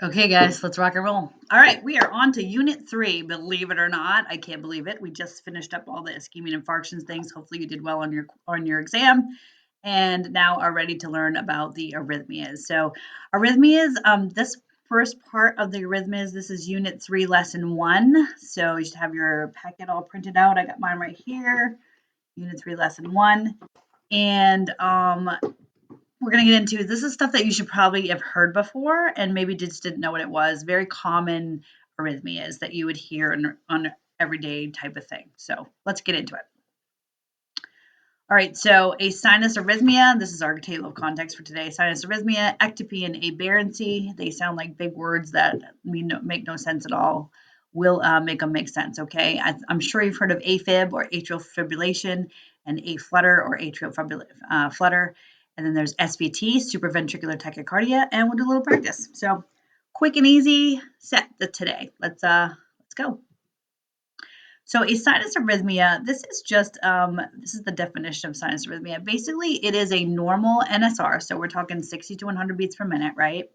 Okay, guys, let's rock and roll. All right, we are on to Unit 3. Believe it or not, I can't believe it. We just finished up all the ischemia and infarctions things. Hopefully, you did well on your exam, and now are ready to learn about the arrhythmias. So, arrhythmias. This first part of the arrhythmias. This is Unit 3, Lesson 1. So you should have your packet all printed out. I got mine right here. Unit 3, Lesson 1, and we're going to get into this is stuff that you should probably have heard before and maybe just didn't know what it was. Very common arrhythmias that you would hear on everyday type of thing. So let's get into it. All right, so a sinus arrhythmia, this is our table of context for today. Sinus arrhythmia, ectopy, and aberrancy. They sound like big words that make no sense at all. We'll make them make sense, okay? I'm sure you've heard of AFib or atrial fibrillation and aflutter or atrial flutter. And then there's SVT, supraventricular tachycardia, and we'll do a little practice. So quick and easy set today. Let's go. So a sinus arrhythmia, this is just, this is the definition of sinus arrhythmia. Basically, it is a normal NSR, so we're talking 60 to 100 beats per minute, right?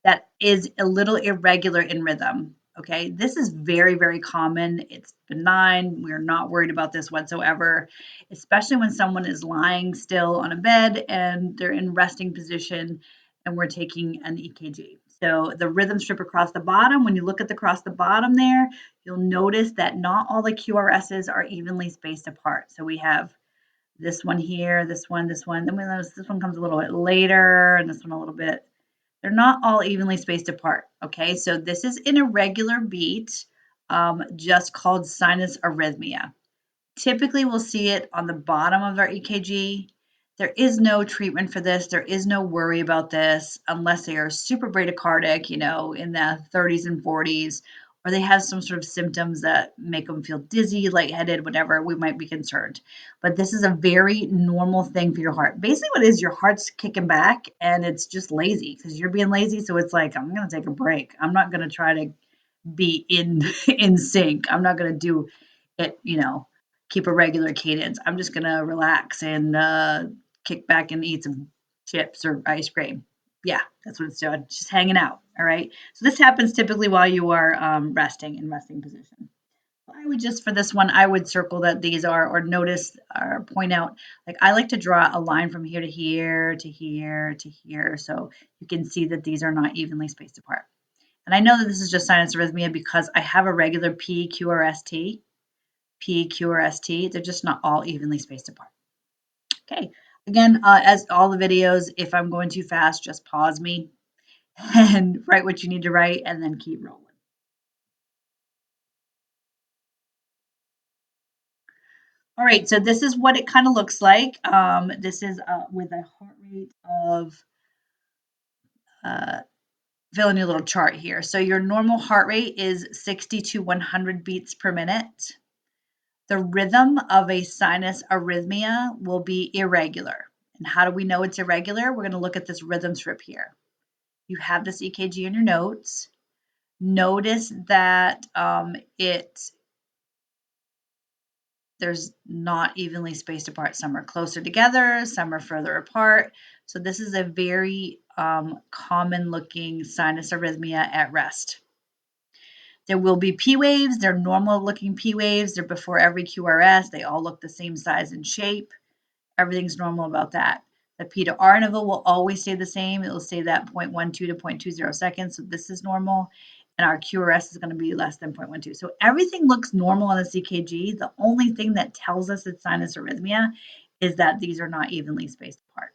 That is a little irregular in rhythm, okay? This is very, very common. It's benign. We're not worried about this whatsoever, especially when someone is lying still on a bed and they're in resting position and we're taking an EKG. So the rhythm strip across the bottom, when you look at across the bottom there, you'll notice that not all the QRSs are evenly spaced apart. So we have this one here, this one, this one. Then we notice this one comes a little bit later and this one a little bit. They're not all evenly spaced apart, okay? So this is an irregular beat, just called sinus arrhythmia. Typically, we'll see it on the bottom of our EKG. There is no treatment for this. There is no worry about this unless they are super bradycardic, in the 30s and 40s, or they have some sort of symptoms that make them feel dizzy, lightheaded, whatever. We might be concerned. But this is a very normal thing for your heart. Basically, what it is, your heart's kicking back and it's just lazy because you're being lazy. So it's like, I'm going to take a break. I'm not going to try to be in in sync. I'm not going to do it, keep a regular cadence. I'm just going to relax and kick back and eat some chips or ice cream. Yeah, that's what it's doing. It's just hanging out. All right. So this happens typically while you are resting in resting position. I would just for this one, I would circle that these are, or notice or point out, like I like to draw a line from here to here to here to here. So you can see that these are not evenly spaced apart. And I know that this is just sinus arrhythmia because I have a regular PQRST. PQRST, they're just not all evenly spaced apart. Okay, again, as all the videos, if I'm going too fast, just pause me and write what you need to write and then keep rolling. All right, so this is what it kind of looks like. This is with a heart rate of, fill in your little chart here. So your normal heart rate is 60 to 100 beats per minute. The rhythm of a sinus arrhythmia will be irregular. And how do we know it's irregular? We're going to look at this rhythm strip here. You have this EKG in your notes. Notice that there's not evenly spaced apart. Some are closer together, some are further apart. So this is a very common looking sinus arrhythmia at rest. There will be P waves. They're normal looking P waves. They're before every QRS. They all look the same size and shape. Everything's normal about that. The P to R interval will always stay the same. It will stay that 0.12 to 0.20 seconds. So this is normal. And our QRS is going to be less than 0.12. So everything looks normal on the CKG. The only thing that tells us it's sinus arrhythmia is that these are not evenly spaced apart.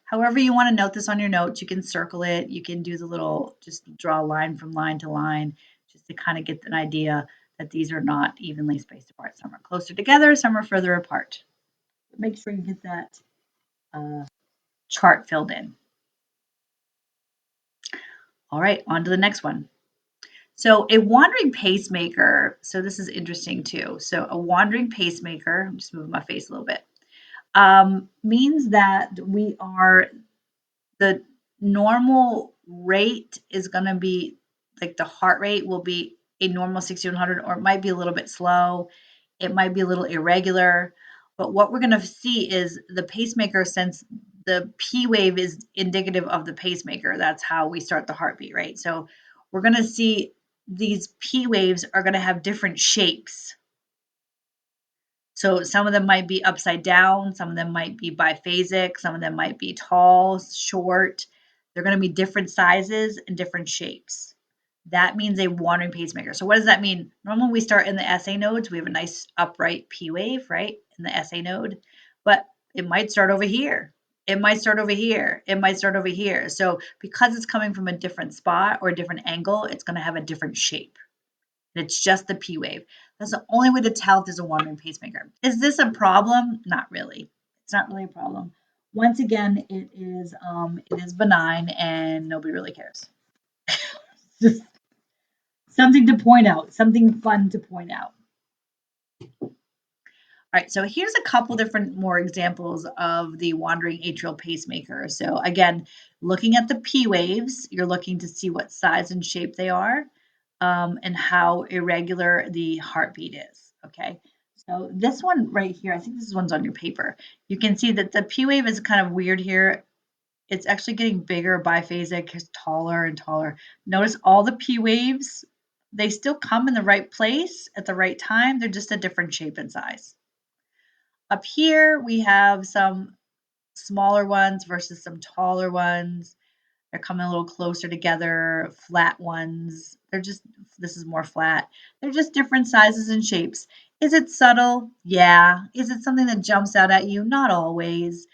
However you want to note this on your notes, you can circle it. You can do the little, just draw a line from line to line, just to kind of get an idea that these are not evenly spaced apart. Some are closer together, some are further apart. Make sure you get that chart filled in. All right, on to the next one. So a wandering pacemaker, so this is interesting too. So a wandering pacemaker, I'm just moving my face a little bit, means that the normal rate is going to be, like the heart rate will be a normal 60 to 100, or it might be a little bit slow. It might be a little irregular. But what we're going to see is the pacemaker, since the P wave is indicative of the pacemaker. That's how we start the heartbeat, right? So we're going to see these P waves are going to have different shapes. So some of them might be upside down, some of them might be biphasic, some of them might be tall, short. They're going to be different sizes and different shapes. That means a wandering pacemaker. So what does that mean? Normally we start in the SA nodes. We have a nice upright P wave, right, in the SA node, but it might start over here. It might start over here. It might start over here. So because it's coming from a different spot or a different angle, it's going to have a different shape. And it's just the P wave. That's the only way to tell if there's a wandering pacemaker. Is this a problem? Not really. It's not really a problem. Once again, it is benign and nobody really cares. Just something to point out, something fun to point out. All right, so here's a couple different more examples of the wandering atrial pacemaker. So again, looking at the P waves, you're looking to see what size and shape they are, and how irregular the heartbeat is, okay? So this one right here, I think this one's on your paper. You can see that the P wave is kind of weird here. It's actually getting bigger, biphasic, it's taller and taller. Notice all the P waves, they still come in the right place at the right time. They're just a different shape and size. Up here, we have some smaller ones versus some taller ones. They're coming a little closer together, flat ones. This is more flat. They're just different sizes and shapes. Is it subtle? Yeah. Is it something that jumps out at you? Not always.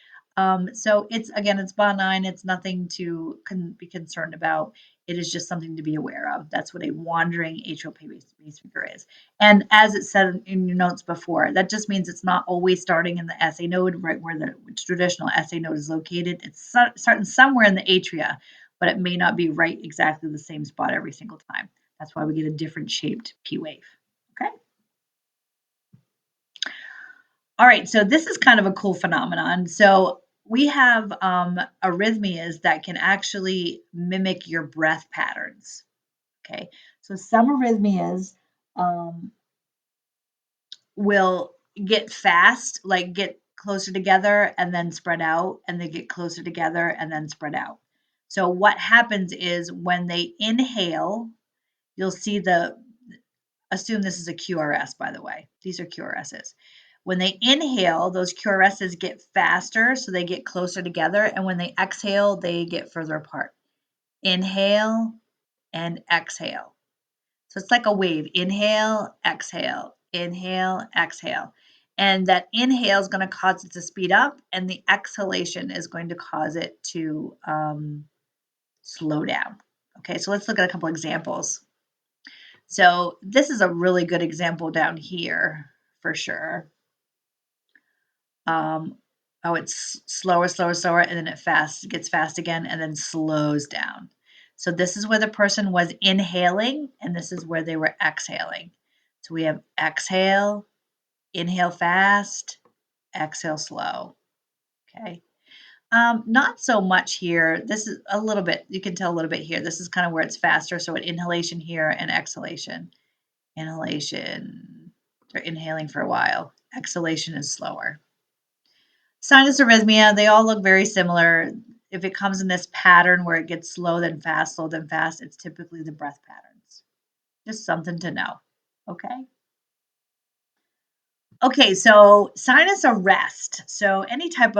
So it's benign. It's nothing to be concerned about. It is just something to be aware of. That's what a wandering atrial pacemaker is. And as it said in your notes before, that just means it's not always starting in the SA node, right where the traditional SA node is located. It's starting somewhere in the atria, but it may not be right exactly the same spot every single time. That's why we get a different shaped P wave. Okay. All right, so this is kind of a cool phenomenon. So we have arrhythmias that can actually mimic your breath patterns. Okay, so some arrhythmias will get fast, like get closer together and then spread out, and they get closer together and then spread out. So what happens is when they inhale, you'll see assume this is a QRS, by the way. These are QRSs. When they inhale, those QRSs get faster, so they get closer together. And when they exhale, they get further apart. Inhale and exhale. So it's like a wave. Inhale, exhale, inhale, exhale. And that inhale is going to cause it to speed up, and the exhalation is going to cause it to slow down. Okay, so let's look at a couple examples. So this is a really good example down here for sure. It's slower, slower, slower, and then it gets fast again, and then slows down. So this is where the person was inhaling, and this is where they were exhaling. So we have exhale, inhale fast, exhale slow. Okay. Not so much here. This is a little bit, you can tell a little bit here. This is kind of where it's faster. So an inhalation here and exhalation. Inhalation, they're inhaling for a while. Exhalation is slower. Sinus arrhythmia, they all look very similar. If it comes in this pattern where it gets slow, then fast, slow, then fast, it's typically the breath patterns. Just something to know. Okay. Okay, so sinus arrest. So anytime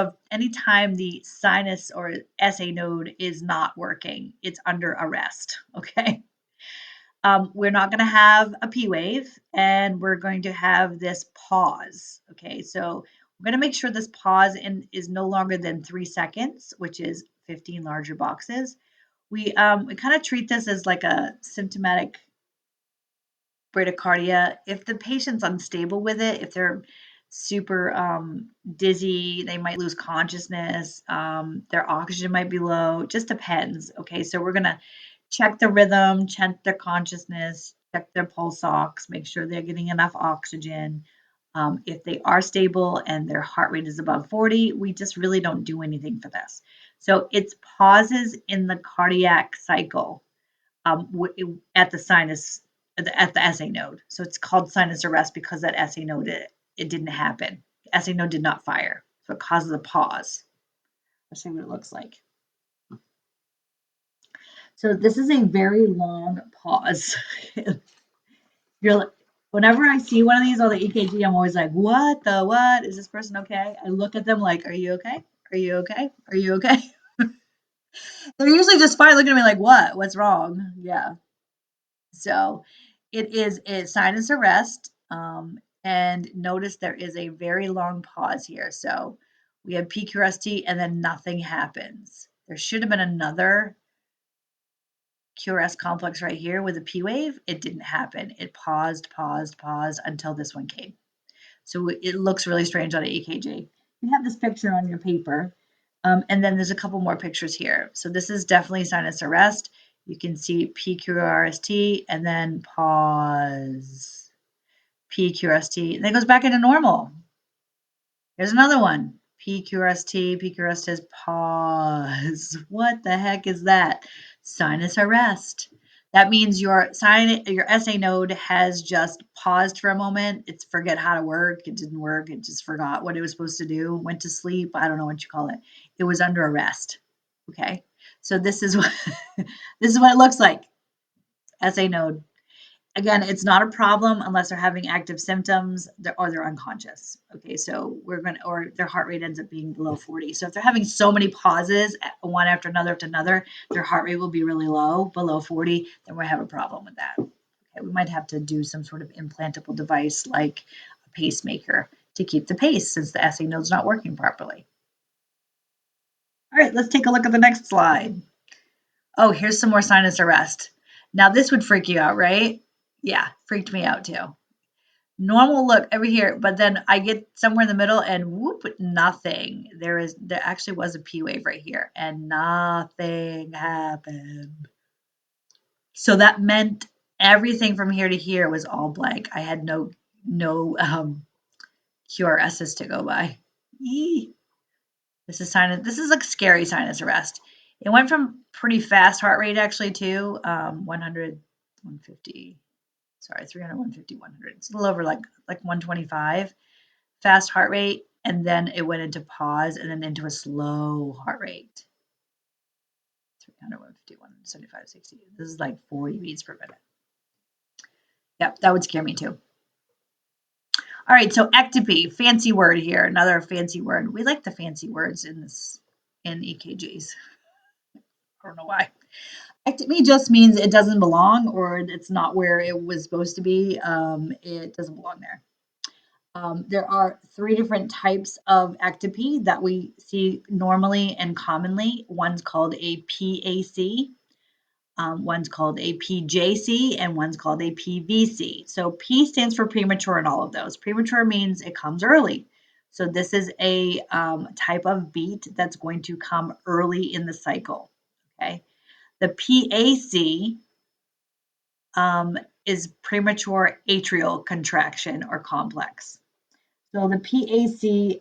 the sinus or SA node is not working, it's under arrest. Okay. We're not going to have a P wave, and we're going to have this pause. Okay, so we're going to make sure this pause is no longer than 3 seconds, which is 15 larger boxes. We kind of treat this as like a symptomatic bradycardia. If the patient's unstable with it, if they're super dizzy, they might lose consciousness, their oxygen might be low, just depends. Okay, so we're going to check the rhythm, check their consciousness, check their pulse ox, make sure they're getting enough oxygen. If they are stable and their heart rate is above 40, we just really don't do anything for this. So it's pauses in the cardiac cycle at the SA node. So it's called sinus arrest because that SA node, it didn't happen. SA node did not fire. So it causes a pause. I'll show you what it looks like. So this is a very long pause. You're like, whenever I see one of these on the EKG, I'm always like, what the what? Is this person okay? I look at them like, are you okay? Are you okay? Are you okay? They're usually just fine looking at me like, what? What's wrong? Yeah. So it is a sinus arrest. And notice there is a very long pause here. So we have PQRST and then nothing happens. There should have been another QRS complex right here with a P wave. It didn't happen. It paused until this one came. So it looks really strange on an EKG. You have this picture on your paper. And then there's a couple more pictures here. So this is definitely sinus arrest. You can see PQRST and then pause. PQRST, and then it goes back into normal. Here's another one. PQRST is pause. What the heck is that? Sinus arrest. That means your SA node has just paused for a moment. It's forget how to work. It didn't work. It just forgot what it was supposed to do. Went to sleep. I don't know what you call it. It was under arrest. Okay. So this is what this is what it looks like. SA node. Again, it's not a problem unless they're having active symptoms or they're unconscious. Okay, so or their heart rate ends up being below 40. So if they're having so many pauses, one after another, their heart rate will be really low, below 40, then we have a problem with that. Okay, we might have to do some sort of implantable device like a pacemaker to keep the pace since the SA node's not working properly. All right, let's take a look at the next slide. Oh, here's some more sinus arrest. Now this would freak you out, right? Yeah, freaked me out too. Normal look over here, but then I get somewhere in the middle and whoop, nothing. There actually was a P wave right here and nothing happened. So that meant everything from here to here was all blank. I had no QRSs to go by. Eee. This is like scary sinus arrest. It went from pretty fast heart rate actually to 100, 150. Sorry, 300, 150, 100. It's a little over like 125 fast heart rate, and then it went into pause and then into a slow heart rate. 300, 150, 175, 60. This is like 40 beats per minute. Yep, that would scare me too. All right, so ectopy, fancy word here, another fancy word. We like the fancy words in EKGs. I don't know why. Ectopy just means it doesn't belong or it's not where it was supposed to be. It doesn't belong there. There are 3 different types of ectopy that we see normally and commonly. One's called a PAC, one's called a PJC, and one's called a PVC. So P stands for premature in all of those. Premature means it comes early. So this is a type of beat that's going to come early in the cycle. Okay. The PAC is premature atrial contraction or complex. So the PAC,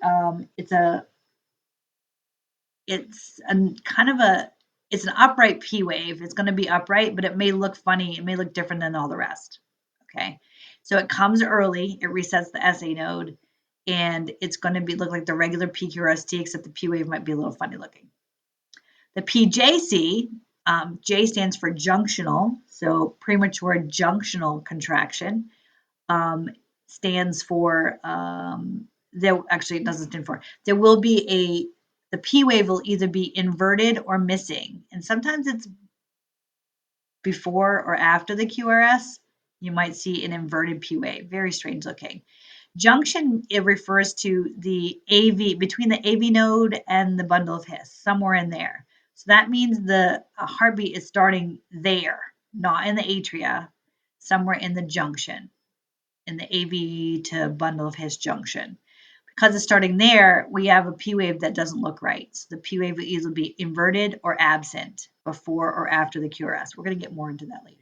it's an upright P wave. It's going to be upright, but it may look funny. It may look different than all the rest. Okay, so it comes early. It resets the SA node, and it's going to look like the regular PQRST, except the P wave might be a little funny looking. The PJC, J stands for junctional, so premature junctional contraction. Stands for it doesn't stand for. There will be the P wave will either be inverted or missing, and sometimes it's before or after the QRS. You might see an inverted P wave, very strange looking. Junction, it refers to the AV, between the AV node and the bundle of His, somewhere in there. So that means the heartbeat is starting there, not in the atria, somewhere in the junction, in the AV to bundle of His junction. Because it's starting there, we have a P wave that doesn't look right. So the P wave will either be inverted or absent before or after the QRS. We're going to get more into that later.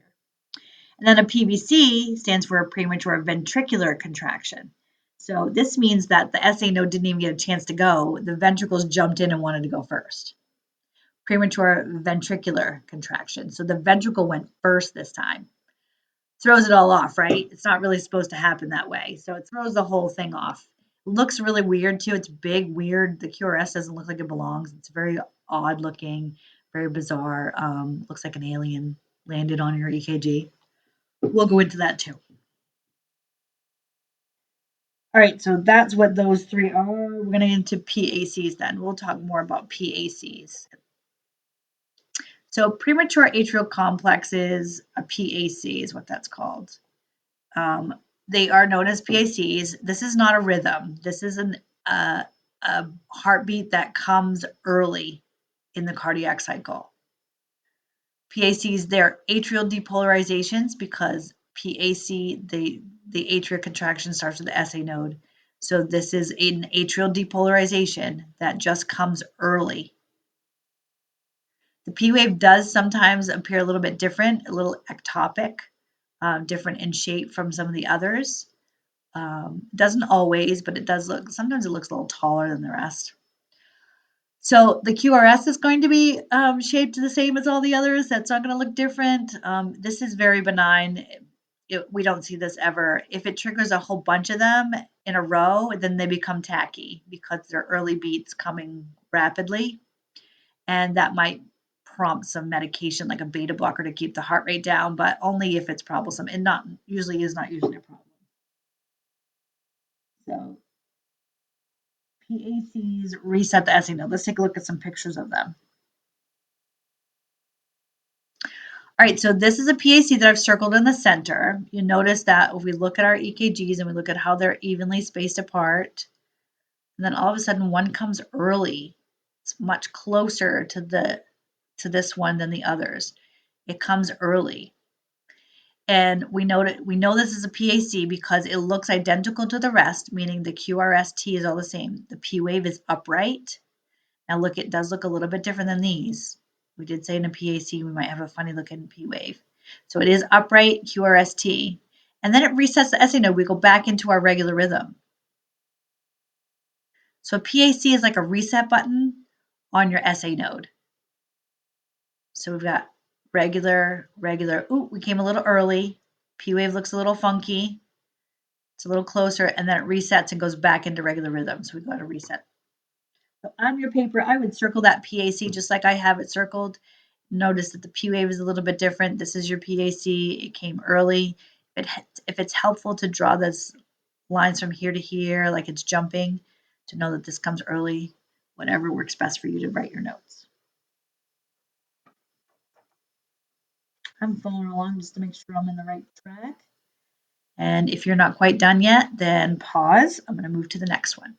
And then a PVC stands for a premature ventricular contraction. So this means that the SA node didn't even get a chance to go. The ventricles jumped in and wanted to go first. Premature ventricular contraction. So the ventricle went first this time. Throws it all off, right? It's not really supposed to happen that way. So it throws the whole thing off. Looks really weird too. It's big, weird. The QRS doesn't look like it belongs. It's very odd looking, very bizarre. Looks like an alien landed on your EKG. We'll go into that too. All right, so that's what those three are. We're going to get into PACs then. We'll talk more about PACs. So premature atrial complexes, a PAC is what that's called. They are known as PACs. This is not a rhythm. This is a heartbeat that comes early in the cardiac cycle. PACs, they're atrial depolarizations because PAC, the atrial contraction starts with the SA node. So this is an atrial depolarization that just comes early. The P wave does sometimes appear a little bit different, a little ectopic, different in shape from some of the others. Doesn't always, but it does look, sometimes it looks a little taller than the rest. So the QRS is going to be shaped the same as all the others. That's not going to look different. This is very benign. We don't see this ever. If it triggers a whole bunch of them in a row, then they become tacky because they're early beats coming rapidly. And that might prompt some medication like a beta blocker to keep the heart rate down, but only if it's troublesome and not usually a problem. So PACs reset the SA node. Let's take a look at some pictures of them. All right, so this is a PAC that I've circled in the center. You notice that if we look at our EKGs and we look at how they're evenly spaced apart, and then all of a sudden one comes early. It's much closer to this one than the others. It comes early. And we know this is a PAC because it looks identical to the rest, meaning the QRST is all the same. The P wave is upright. Now look, it does look a little bit different than these. We did say in a PAC we might have a funny looking P wave. So it is upright QRST. And then it resets the SA node. We go back into our regular rhythm. So a PAC is like a reset button on your SA node. So we've got regular. Ooh, we came a little early. P wave looks a little funky. It's a little closer, and then it resets and goes back into regular rhythm. So we got to reset. So on your paper, I would circle that PAC just like I have it circled. Notice that the P wave is a little bit different. This is your PAC. It came early. If it's helpful to draw those lines from here to here, like it's jumping, to know that this comes early, whatever works best for you to write your notes. I'm following along just to make sure I'm in the right track. And if you're not quite done yet, then pause. I'm going to move to the next one.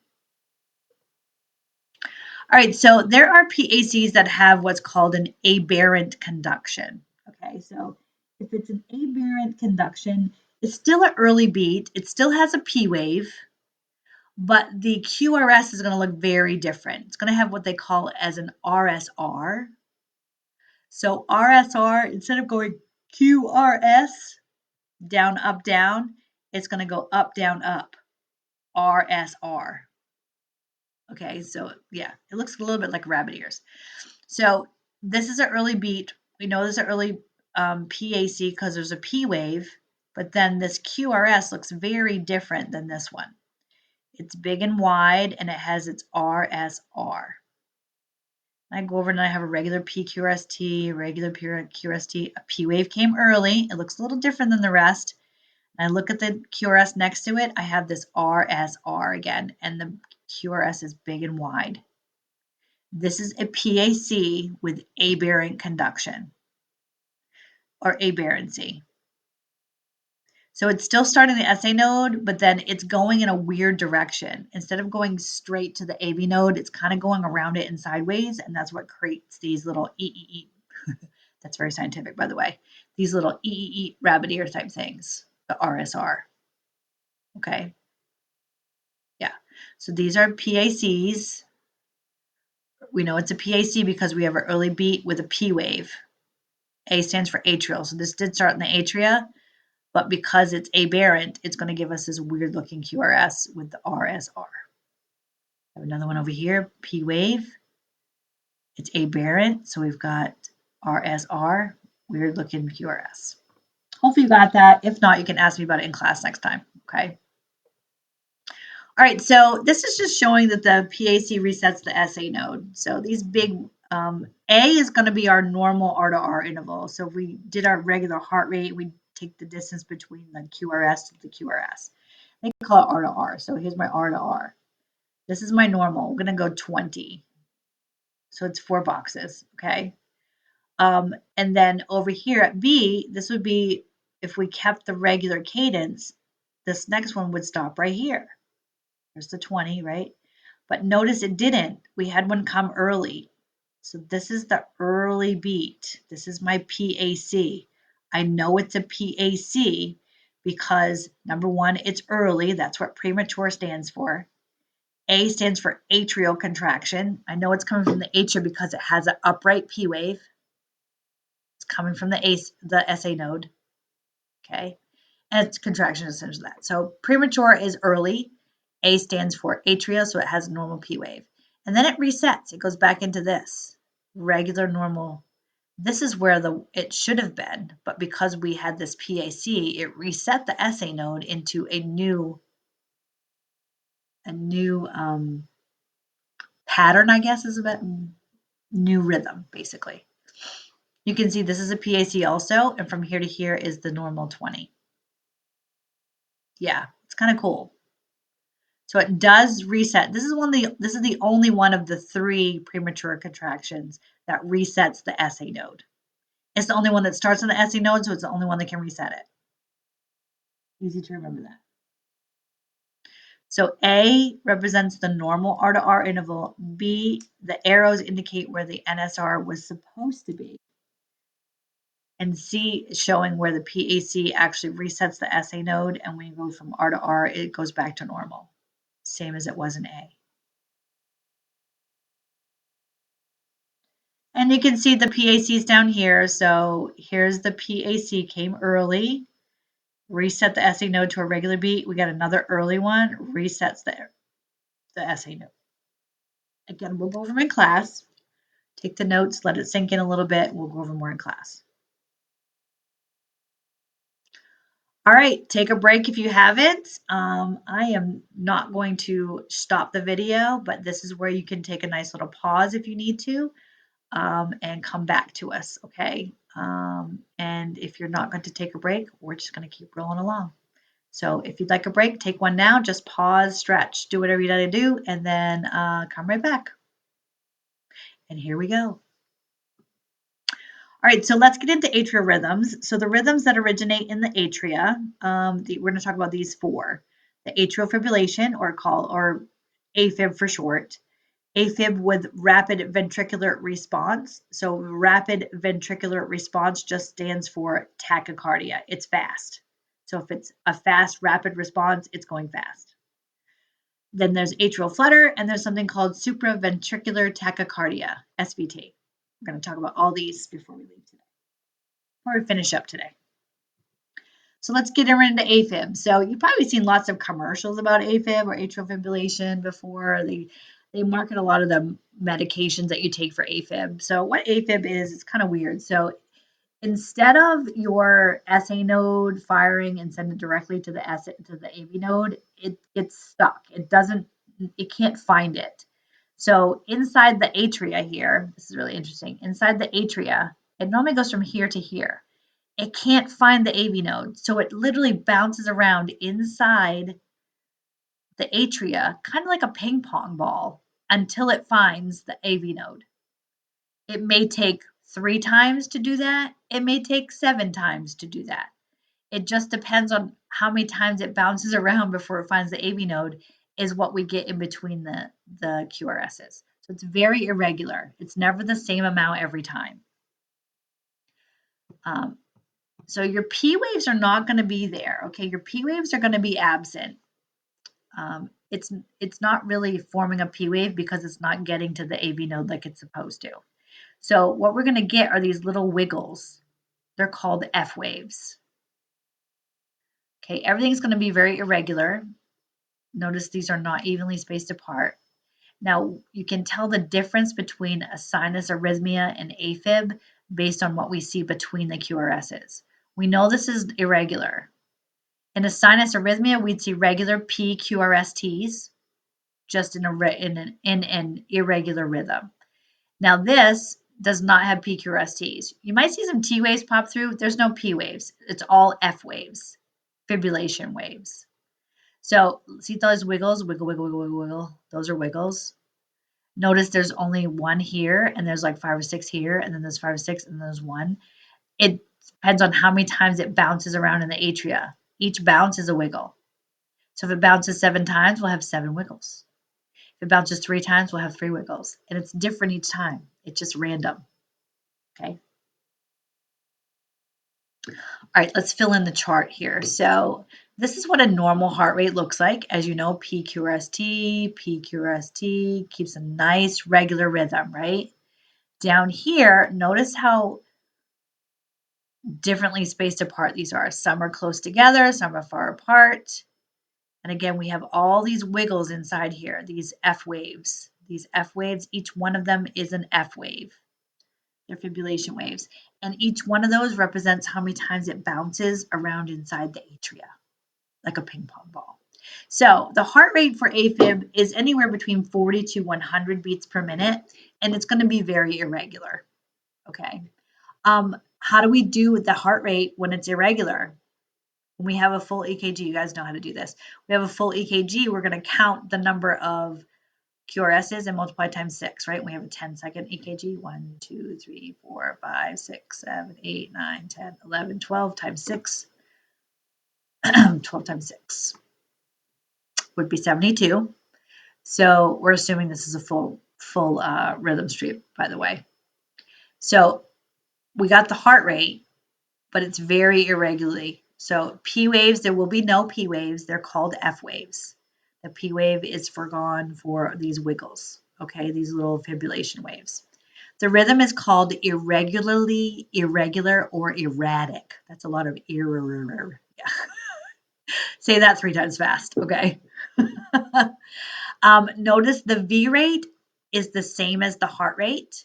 All right, so there are PACs that have what's called an aberrant conduction. Okay, so if it's an aberrant conduction, it's still an early beat. It still has a P wave, but the QRS is going to look very different. It's going to have what they call as an RSR. So RSR, instead of going QRS, down, down, it's going to go up, up, RSR. Okay, so yeah, it looks a little bit like rabbit ears. So this is an early beat. We know there's an early PAC because there's a P wave, but then this QRS looks very different than this one. It's big and wide, and it has its RSR. I go over and I have a regular PQRST, regular QRST. A P wave came early. It looks a little different than the rest. And I look at the QRS next to it. I have this RSR again, and the QRS is big and wide. This is a PAC with aberrant conduction or aberrancy. So it's still starting the SA node, but then it's going in a weird direction. Instead of going straight to the AV node, it's kind of going around it and sideways, and that's what creates these little EEE. That's very scientific, by the way. These little EEE rabbit ear type things, the RSR. Okay. Yeah. So these are PACs. We know it's a PAC because we have an early beat with a P wave. A stands for atrial. So this did start in the atria, but because it's aberrant, it's going to give us this weird looking QRS with the RSR. I have another one over here, P wave. It's aberrant, so we've got RSR, weird looking QRS. Hopefully you got that. If not, you can ask me about it in class next time, okay? All All right, so this is just showing that the PAC resets the SA node. So these big, A is going to be our normal R to R interval. So if we did our regular heart rate, we take the distance between the QRS to the QRS. They call it R to R. So here's my R to R. This is my normal. We're going to go 20. So it's 4 boxes, okay? And then over here at B, this would be if we kept the regular cadence, this next one would stop right here. There's the 20, right? But notice it didn't. We had one come early. So this is the early beat. This is my PAC. I know it's a PAC because number one, it's early. That's what premature stands for. A stands for atrial contraction. I know it's coming from the atria because it has an upright P wave. It's coming from the SA node. Okay. And it's contraction is essentially that. So premature is early. A stands for atria, so it has a normal P wave. And then it resets. It goes back into this regular normal. This is where it should have been, but because we had this PAC, it reset the SA node into a new pattern, I guess is a bit new rhythm, basically. You can see this is a PAC also, and from here to here is the normal 20. Yeah, it's kind of cool. So it does reset. This is the only one of the 3 premature contractions that resets the SA node. It's the only one that starts on the SA node, so it's the only one that can reset it. Easy to remember that. So A represents the normal R to R interval. B, the arrows indicate where the NSR was supposed to be. And C is showing where the PAC actually resets the SA node, and when you go from R to R, it goes back to normal, same as it was in A. And you can see the PACs down here. So here's the PAC came early, reset the SA node to a regular beat. We got another early one, resets the SA node. Again, we'll go over them in class. Take the notes, let it sink in a little bit. We'll go over more in class. All right, take a break if you haven't. I am not going to stop the video, but this is where you can take a nice little pause if you need to, and come back to us, okay? And if you're not going to take a break, we're just going to keep rolling along. So if you'd like a break, take one now. Just pause, stretch, do whatever you got to do, and then come right back. And here we go. All right, so let's get into atrial rhythms. So the rhythms that originate in the atria, we're going to talk about these 4. The atrial fibrillation, or AFib for short. AFib with rapid ventricular response. So rapid ventricular response just stands for tachycardia. It's fast. So if it's a fast, rapid response, it's going fast. Then there's atrial flutter, and there's something called supraventricular tachycardia, SVT. We're going to talk about all these before we leave today. Before we finish up today. So let's get into AFib. So you've probably seen lots of commercials about AFib or atrial fibrillation before. They market a lot of the medications that you take for AFib. So what AFib is, it's kind of weird. So instead of your SA node firing and send it directly to the AV node, it gets stuck. It can't find it. So inside the atria here, this is really interesting. Inside the atria, it normally goes from here to here. It can't find the AV node. So it literally bounces around inside the atria, kind of like a ping pong ball, until it finds the AV node. It may take 3 times to do that. It may take 7 times to do that. It just depends on how many times it bounces around before it finds the AV node is what we get in between the QRSs. So it's very irregular. It's never the same amount every time. So your P waves are not going to be there, okay? Your P waves are going to be absent. It's not really forming a P wave because it's not getting to the AV node like it's supposed to. So what we're going to get are these little wiggles. They're called F waves. Okay, everything's going to be very irregular. Notice these are not evenly spaced apart. Now, you can tell the difference between a sinus arrhythmia and AFib based on what we see between the QRSs. We know this is irregular. In a sinus arrhythmia, we'd see regular PQRSTs, just in an irregular rhythm. Now this does not have PQRSTs. You might see some T waves pop through. There's no P waves. It's all F waves, fibrillation waves. So see those wiggles, wiggle, wiggle, wiggle, wiggle, wiggle. Those are wiggles. Notice there's only one here, and there's like 5 or 6 here, and then there's 5 or 6, and then there's one. It depends on how many times it bounces around in the atria. Each bounce is a wiggle. So if it bounces 7 times, we'll have 7 wiggles. If it bounces 3 times, we'll have 3 wiggles. And it's different each time. It's just random. Okay. All right, let's fill in the chart here. So this is what a normal heart rate looks like. As you know, PQRST keeps a nice regular rhythm, right? Down here, notice how differently spaced apart these are. Some are close together, some are far apart. And again, we have all these wiggles inside here, these F waves. These F waves, each one of them is an F wave. They're fibrillation waves. And each one of those represents how many times it bounces around inside the atria, like a ping pong ball. So the heart rate for AFib is anywhere between 40 to 100 beats per minute, and it's going to be very irregular. Okay. How do we do with the heart rate when it's irregular? When we have a full EKG, you guys know how to do this. We have a full EKG, we're going to count the number of QRSs and multiply times 6, right? We have a 10-second EKG. 1, 2, 3, 4, 5, 6, 7, 8, 9, 10, 11, 12 times 6. 12 times 6 would be 72. So we're assuming this is a full rhythm stream, by the way. So we got the heart rate, but it's very irregularly. So P waves, there will be no P waves. They're called F waves. The P wave is forgone for these wiggles, okay, these little fibrillation waves. The rhythm is called irregular, or erratic. That's a lot of yeah. Say that 3 times fast, okay? Notice the V rate is the same as the heart rate.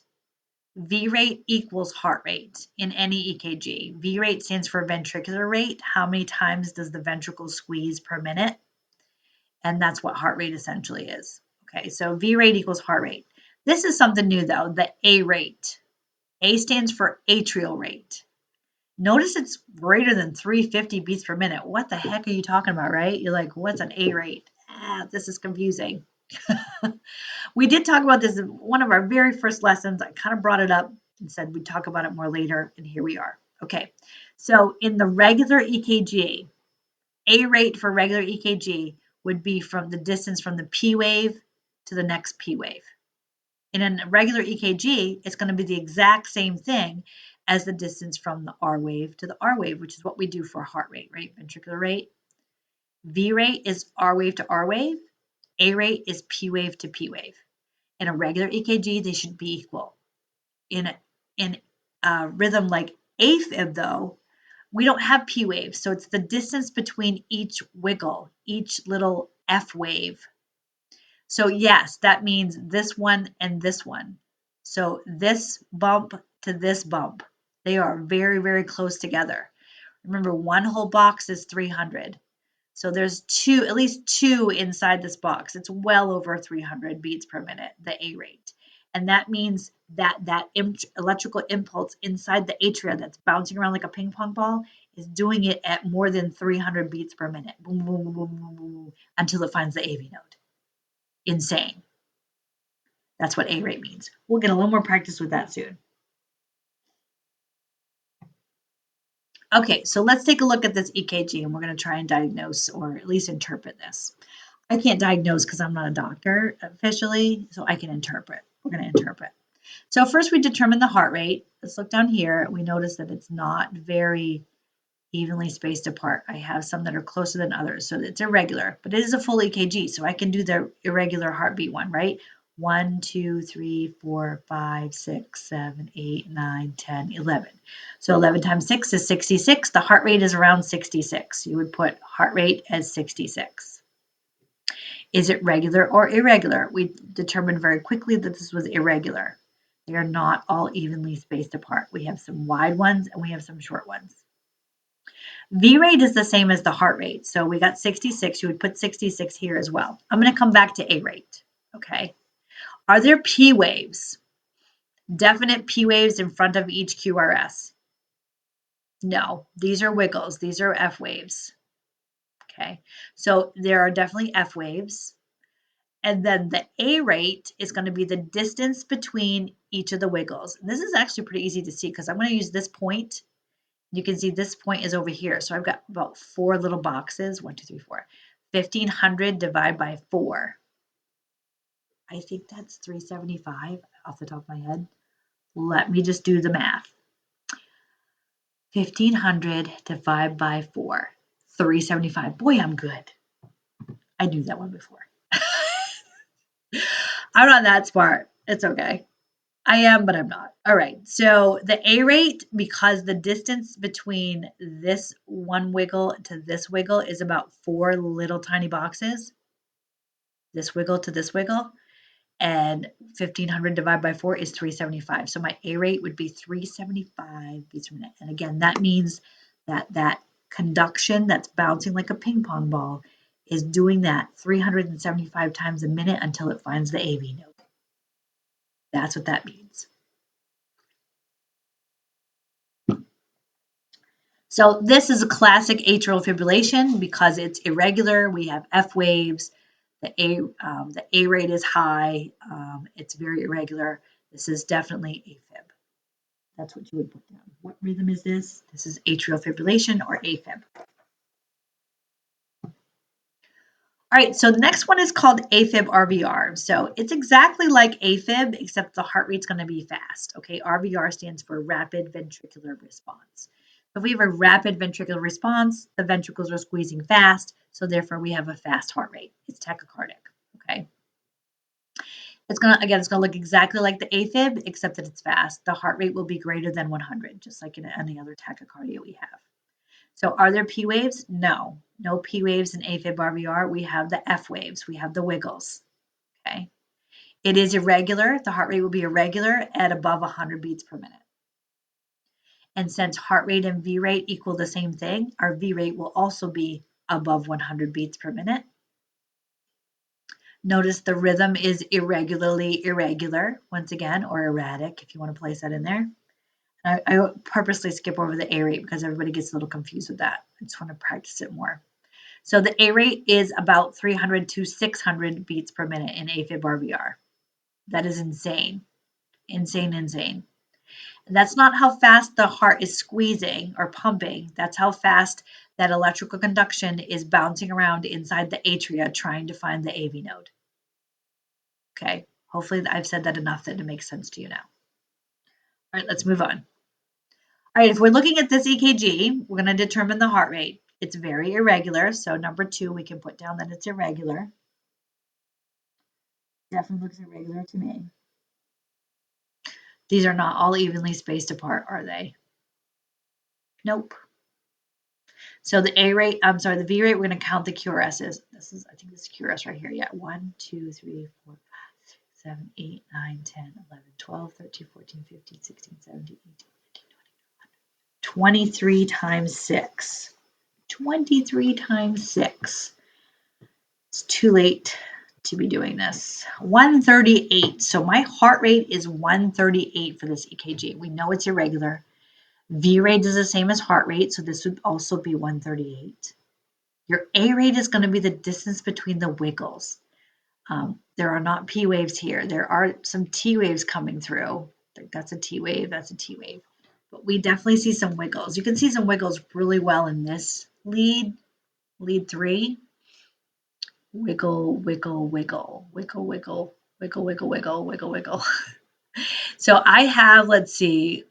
V rate equals heart rate in any EKG. V rate stands for ventricular rate. How many times does the ventricle squeeze per minute? And that's what heart rate essentially is. Okay, so V rate equals heart rate. This is something new though, the A rate. A stands for atrial rate. Notice it's greater than 350 beats per minute. What the heck are you talking about, right? You're like, what's an A rate? This is confusing. We did talk about this in one of our very first lessons. I kind of brought it up and said we'd talk about it more later, and here we are. Okay, so in the regular EKG, A rate for regular EKG would be from the distance from the P wave to the next P wave. In a regular EKG, it's going to be the exact same thing as the distance from the R wave to the R wave, which is what we do for heart rate, right? Ventricular rate. V rate is R wave to R wave. A rate is P wave to P wave. In a regular EKG, they should be equal. In a rhythm like AFib, though, we don't have P waves, so it's the distance between each wiggle, each little F wave. So yes, that means this one and this one. So this bump to this bump, they are very, very close together. Remember, one whole box is 300. So there's at least two inside this box. It's well over 300 beats per minute, the A rate. And that means that electrical impulse inside the atria that's bouncing around like a ping pong ball is doing it at more than 300 beats per minute. Boom, boom, boom, boom, boom, boom, until it finds the AV node. Insane. That's what A rate means. We'll get a little more practice with that soon. Okay, so let's take a look at this EKG, and we're going to try and diagnose or at least interpret this. I can't diagnose because I'm not a doctor officially, so I can interpret. We're going to interpret. So first we determine the heart rate. Let's look down here. We notice that it's not very evenly spaced apart. I have some that are closer than others, so it's irregular, but it is a full EKG, so I can do the irregular heartbeat one, right? 1, 2, 3, 4, 5, 6, 7, 8, 9, 10, 11. So 11 times 6 is 66. The heart rate is around 66. You would put heart rate as 66. Is it regular or irregular? We determined very quickly that this was irregular. They are not all evenly spaced apart. We have some wide ones and we have some short ones. V rate is the same as the heart rate. So we got 66. You would put 66 here as well. I'm going to come back to A rate. Okay. Are there P waves? Definite P waves in front of each QRS? No, these are wiggles. These are F waves. Okay. So there are definitely F waves. And then the A rate is going to be the distance between each of the wiggles. And this is actually pretty easy to see because I'm going to use this point. You can see this point is over here. So I've got about 4 little boxes. 1, 2, 3, 4. 1,500 divided by 4. I think that's 375 off the top of my head. Let me just do the math. 1,500 divided by 4. 375. Boy, I'm good. I knew that one before. I'm not that smart. It's okay. I am, but I'm not. All right. So the A rate, because the distance between this one wiggle to this wiggle is about 4 little tiny boxes, this wiggle to this wiggle, and 1,500 divided by 4 is 375. So my A rate would be 375 beats per minute. And again, that means that that conduction that's bouncing like a ping pong ball is doing that 375 times a minute until it finds the AV node. That's what that means. So this is a classic atrial fibrillation because it's irregular. We have F waves. The A rate is high. It's very irregular. This is definitely AFib. That's what you would put down. What rhythm is this? This is atrial fibrillation or AFib. All right, so the next one is called AFib RVR. So it's exactly like AFib, except the heart rate's going to be fast. Okay, RVR stands for rapid ventricular response. If we have a rapid ventricular response, the ventricles are squeezing fast, so therefore we have a fast heart rate. It's tachycardic. Okay. It's gonna look exactly like the AFib, except that it's fast. The heart rate will be greater than 100, just like in any other tachycardia we have. So are there P waves? No. No P waves in AFib RVR. We have the F waves. We have the wiggles. Okay. It is irregular. The heart rate will be irregular at above 100 beats per minute. And since heart rate and V rate equal the same thing, our V rate will also be above 100 beats per minute. Notice the rhythm is irregularly irregular, once again, or erratic, if you want to place that in there. I purposely skip over the A rate because everybody gets a little confused with that. I just want to practice it more. So the A rate is about 300 to 600 beats per minute in AFib RVR. That is insane. Insane, insane. And that's not how fast the heart is squeezing or pumping. That's how fast that electrical conduction is bouncing around inside the atria trying to find the AV node. Okay, hopefully I've said that enough that it makes sense to you now. All right, let's move on. All right, if we're looking at this EKG, we're going to determine the heart rate. It's very irregular, so number 2, we can put down that it's irregular. Definitely looks irregular to me. These are not all evenly spaced apart, are they? Nope. So the A rate, I'm sorry, the V rate, we're going to count the QRSs. I think this is QRS right here. Yeah, 1, 2, 3, 4, 5, 6, 7, 8, 9, 10, 11, 12, 13, 14, 15, 16, 17, 18, 19, 20, 23 times 6. 23 times 6. It's too late to be doing this. 138. So my heart rate is 138 for this EKG. We know it's irregular. V rate is the same as heart rate, so this would also be 138. Your A rate is going to be the distance between the wiggles. There are not P waves here. There are some T waves coming through. That's a T wave, that's a T wave. But we definitely see some wiggles. You can see some wiggles really well in this lead 3. Wiggle, wiggle, wiggle, wiggle, wiggle, wiggle, wiggle, wiggle, wiggle, wiggle. So I have, let's see,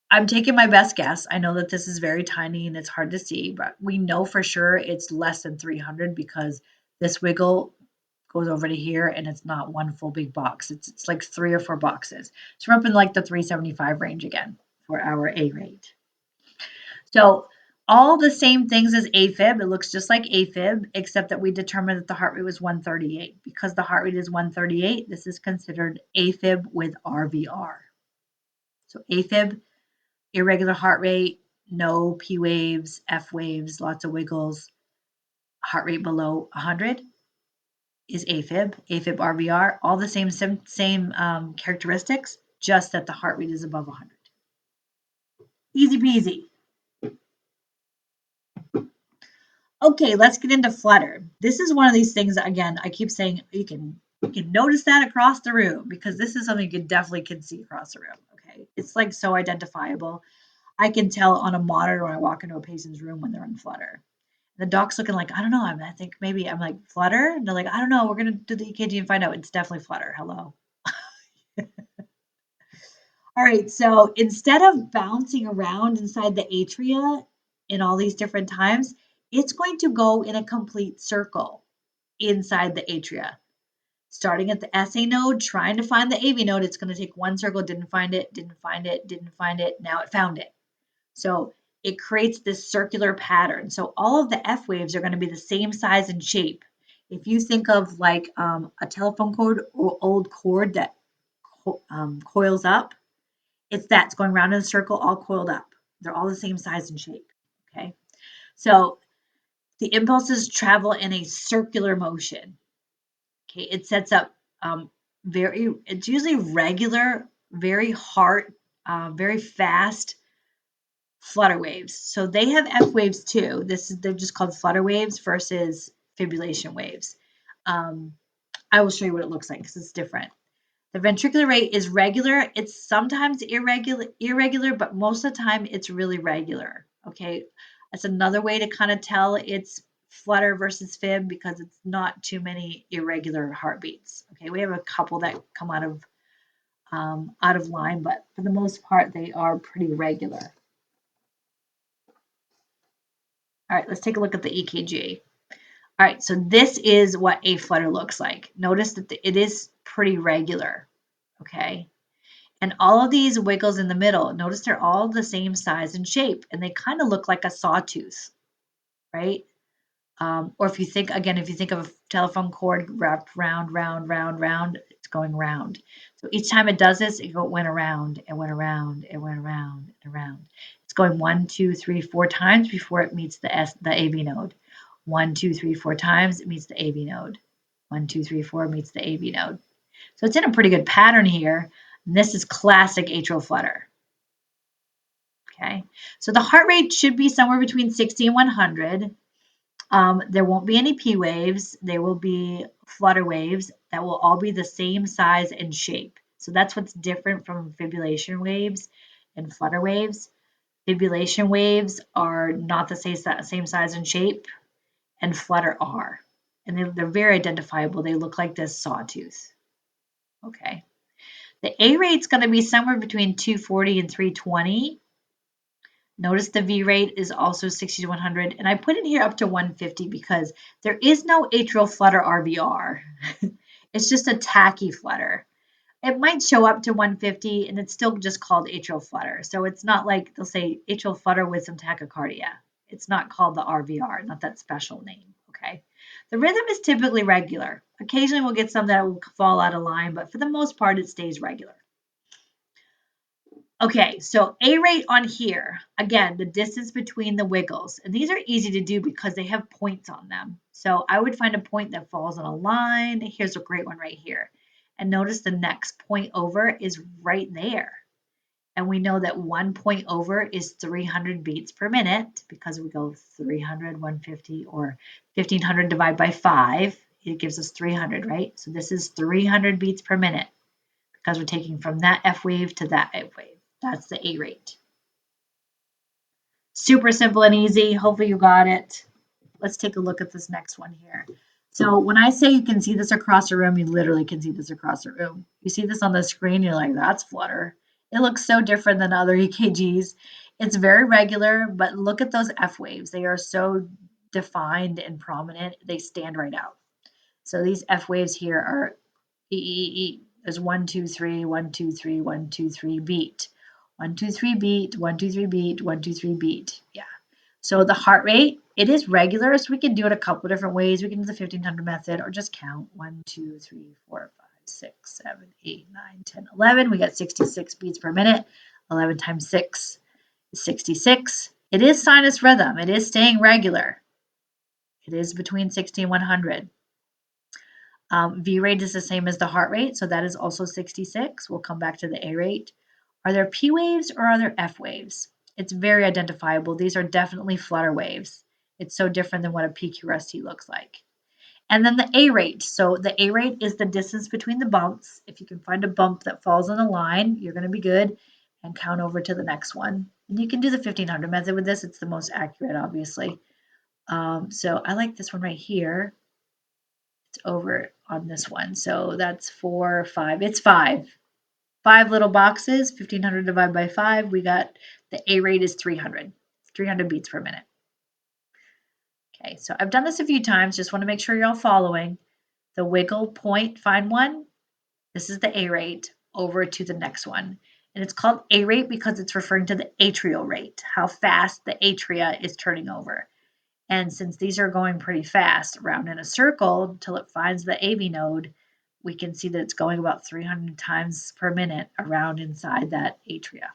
I'm taking my best guess. I know that this is very tiny and it's hard to see, but we know for sure it's less than 300 because this wiggle goes over to here and it's not one full big box. It's like 3 or 4 boxes. So we're up in like the 375 range again for our A rate. So all the same things as AFib. It looks just like AFib, except that we determined that the heart rate was 138. Because the heart rate is 138, this is considered AFib with RVR. So AFib, irregular heart rate, no P waves, F waves, lots of wiggles, heart rate below 100 is AFib, AFib RVR, all the same characteristics, just that the heart rate is above 100. Easy peasy. Okay, let's get into flutter. This is one of these things that, again, I keep saying you can notice that across the room because this is something you definitely can see across the room. Okay, it's like so identifiable. I can tell on a monitor when I walk into a patient's room when they're in flutter. The doc's looking like, I don't know. I think maybe I'm like flutter. And they're like, I don't know. We're gonna do the EKG and find out. It's definitely flutter. Hello. All right. So instead of bouncing around inside the atria in all these different times, it's going to go in a complete circle inside the atria. Starting at the SA node, trying to find the AV node, it's going to take one circle, didn't find it, didn't find it, didn't find it. Now it found it. So it creates this circular pattern. So all of the F waves are going to be the same size and shape. If you think of like a telephone cord or old cord that coils up, it's that's going around in a circle, all coiled up. They're all the same size and shape. Okay. So the impulses travel in a circular motion. Okay. It sets up it's usually regular, very hard, very fast flutter waves. So they have F waves too. They're just called flutter waves versus fibrillation waves. I will show you what it looks like because it's different. The ventricular rate is regular. It's sometimes irregular, but most of the time it's really regular. Okay, that's another way to kind of tell it's flutter versus fib because it's not too many irregular heartbeats. Okay, we have a couple that come out of line, but for the most part they are pretty regular. All right, let's take a look at the EKG. All right, so this is what a flutter looks like. Notice that it is pretty regular, okay? And all of these wiggles in the middle, notice they're all the same size and shape, and they kind of look like a sawtooth, right? Or if you think of a telephone cord wrapped round, it's going round. So each time it does this, it went around, it went around, it went around, and around. It's going 1, 2, 3, 4 times before it meets the AV node. 1, 2, 3, 4 times, it meets the AV node. 1, 2, 3, 4 meets the AV node. So it's in a pretty good pattern here. And this is classic atrial flutter. Okay, so the heart rate should be somewhere between 60 and 100. There won't be any P waves. There will be flutter waves that will all be the same size and shape. So that's what's different from fibrillation waves and flutter waves. Fibrillation waves are not the same size and shape, and flutter are. And they're very identifiable. They look like this sawtooth. Okay. The A rate's going to be somewhere between 240 and 320. Notice the V rate is also 60 to 100, and I put it here up to 150 because there is no atrial flutter RVR. It's just a tachy flutter. It might show up to 150, and it's still just called atrial flutter. So it's not like they'll say atrial flutter with some tachycardia. It's not called the RVR, not that special name, okay? The rhythm is typically regular. Occasionally we'll get some that will fall out of line, but for the most part, it stays regular. Okay, so A rate on here, again, the distance between the wiggles. And these are easy to do because they have points on them. So I would find a point that falls on a line. Here's a great one right here. And notice the next point over is right there. And we know that 1 point over is 300 beats per minute because we go 300, 150, or 1500 divided by 5. It gives us 300, right? So this is 300 beats per minute because we're taking from that F wave to that F wave. That's the A rate. Super simple and easy. Hopefully you got it. Let's take a look at this next one here. So when I say you can see this across the room, you literally can see this across the room. You see this on the screen, you're like, that's flutter. It looks so different than other EKGs. It's very regular, but look at those F waves. They are so defined and prominent. They stand right out. So these F waves here are E, E, E. There's 1, 2, 3, 1, 2, 3, 1, 2, 3, beat. 1, 2, 3, beat, 1, 2, 3, beat, 1, 2, 3, beat. Yeah. So the heart rate, it is regular, so we can do it a couple different ways. We can do the 1500 method or just count 1, 2, 3, 4, 5, 6, 7, 8, 9, 10, 11. We got 66 beats per minute. 11 times 6 is 66. It is sinus rhythm. It is staying regular. It is between 60 and 100. V rate is the same as the heart rate, so that is also 66. We'll come back to the A rate. Are there P waves or are there F waves? It's very identifiable. These are definitely flutter waves. It's so different than what a PQRST looks like. And then the A rate. So the A rate is the distance between the bumps. If you can find a bump that falls on a line, you're going to be good and count over to the next one. And you can do the 1500 method with this. It's the most accurate, obviously. So I like this one right here. It's over on this one. So that's 4, 5. It's 5. 5 little boxes, 1500 divided by 5. We got the A rate is 300. 300 beats per minute. Okay, so I've done this a few times. Just want to make sure you're all following. The wiggle point, find one. This is the A rate over to the next one. And it's called A rate because it's referring to the atrial rate, how fast the atria is turning over. And since these are going pretty fast around in a circle until it finds the AV node, we can see that it's going about 300 times per minute around inside that atria.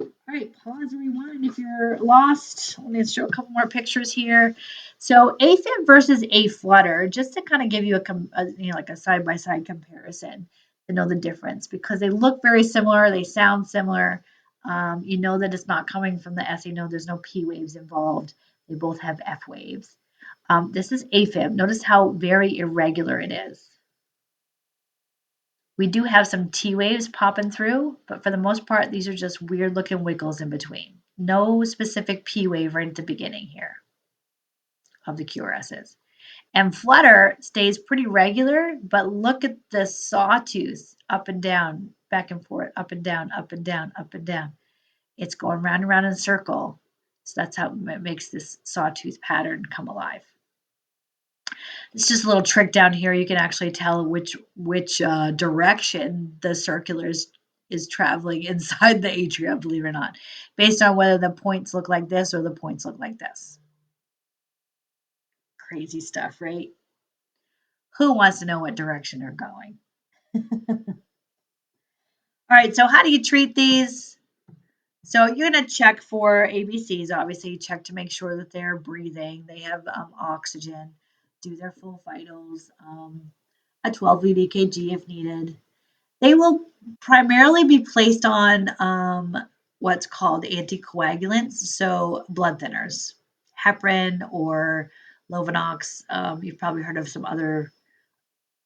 All right, pause and rewind if you're lost. Let me show a couple more pictures here. So AFib versus A flutter, just to kind of give you like a side-by-side comparison to know the difference, because they look very similar, they sound similar. You know that it's not coming from the SA node. There's no P waves involved. They both have F waves. This is AFib. Notice how very irregular it is. We do have some T waves popping through, but for the most part, these are just weird looking wiggles in between. No specific P wave right at the beginning here of the QRSs. And flutter stays pretty regular, but look at the sawtooth up and down, back and forth, up and down, up and down, up and down. It's going round and round in a circle. So that's how it makes this sawtooth pattern come alive. It's just a little trick down here. You can actually tell which direction the circular is traveling inside the atria, believe it or not, based on whether the points look like this or the points look like this. Crazy stuff, right? Who wants to know what direction they're going? All right, so how do you treat these? So you're going to check for ABCs, obviously. Check to make sure that they're breathing. They have oxygen. Do their full vitals. A 12 lead EKG if needed. They will primarily be placed on what's called anticoagulants, so blood thinners, heparin or Lovenox. You've probably heard of some other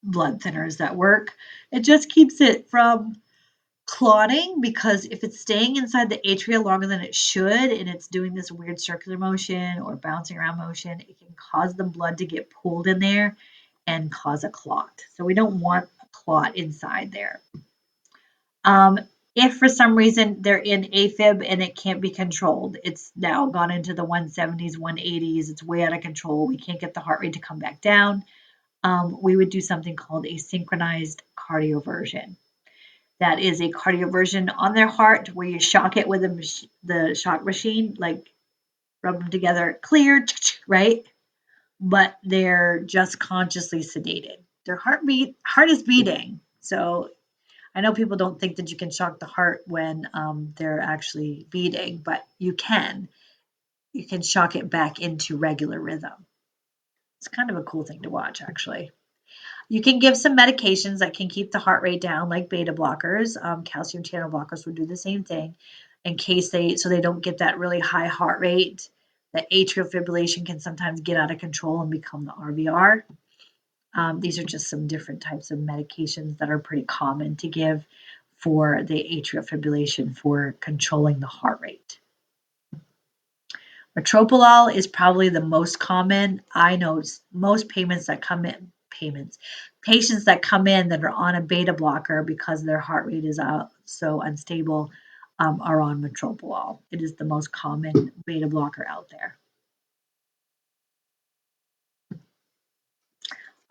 blood thinners that work. It just keeps it from clotting, because if it's staying inside the atria longer than it should and it's doing this weird circular motion or bouncing around motion, it can cause the blood to get pulled in there and cause a clot. So we don't want a clot inside there. If for some reason they're in AFib and it can't be controlled, it's now gone into the 170s, 180s, it's way out of control, we can't get the heart rate to come back down, we would do something called a synchronized cardioversion. That is a cardioversion on their heart where you shock it with the shock machine, like rub them together, clear, right? But they're just consciously sedated. Their heart is beating. So I know people don't think that you can shock the heart when they're actually beating, but you can. You can shock it back into regular rhythm. It's kind of a cool thing to watch, actually. You can give some medications that can keep the heart rate down, like beta blockers. Calcium channel blockers will do the same thing in case so they don't get that really high heart rate. The atrial fibrillation can sometimes get out of control and become the RVR. These are just some different types of medications that are pretty common to give for the atrial fibrillation for controlling the heart rate. Metoprolol is probably the most common. I know most patients that come in that are on a beta blocker because their heart rate is so unstable are on metoprolol. It is the most common beta blocker out there.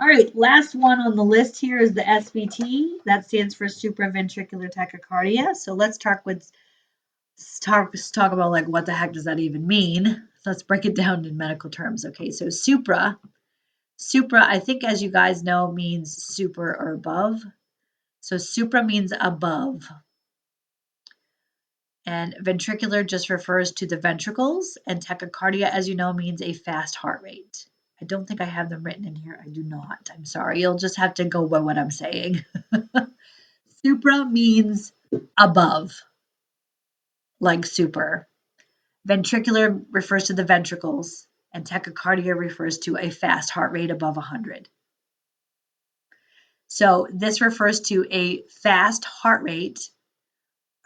All right, last one on the list here is the SVT. That stands for supraventricular tachycardia. So let's talk about like what the heck does that even mean? So let's break it down in medical terms. Okay, so supra, I think as you guys know, means super or above. So supra means above. And ventricular just refers to the ventricles, and tachycardia, as you know, means a fast heart rate. I don't think I have them written in here. I do not. I'm sorry. You'll just have to go by what I'm saying. Supra means above, like super. Ventricular refers to the ventricles, and tachycardia refers to a fast heart rate above 100. So this refers to a fast heart rate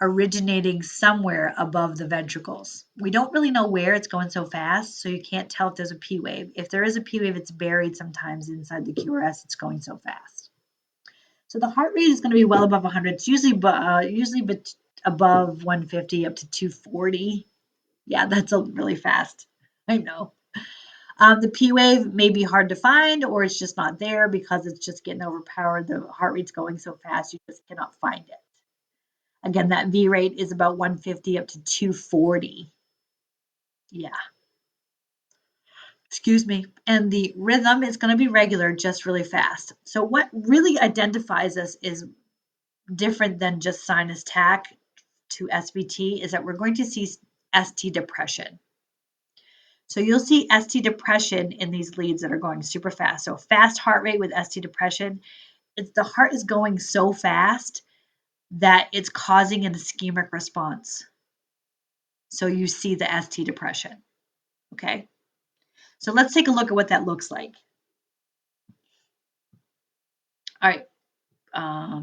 originating somewhere above the ventricles. We don't really know where it's going so fast, so you can't tell if there's a P wave. If there is a P wave, it's buried sometimes inside the QRS. It's going so fast. So the heart rate is going to be well above 100. It's usually above 150 up to 240. Yeah, that's really fast. I know. The P wave may be hard to find, or it's just not there because it's just getting overpowered. The heart rate's going so fast, you just cannot find it. Again, that V rate is about 150 up to 240. Yeah. Excuse me. And the rhythm is going to be regular, just really fast. So what really identifies us is different than just sinus tach to SVT is that we're going to see ST depression. So you'll see ST depression in these leads that are going super fast. So fast heart rate with ST depression, the heart is going so fast that it's causing an ischemic response. So you see the ST depression. Okay. So let's take a look at what that looks like. All right. I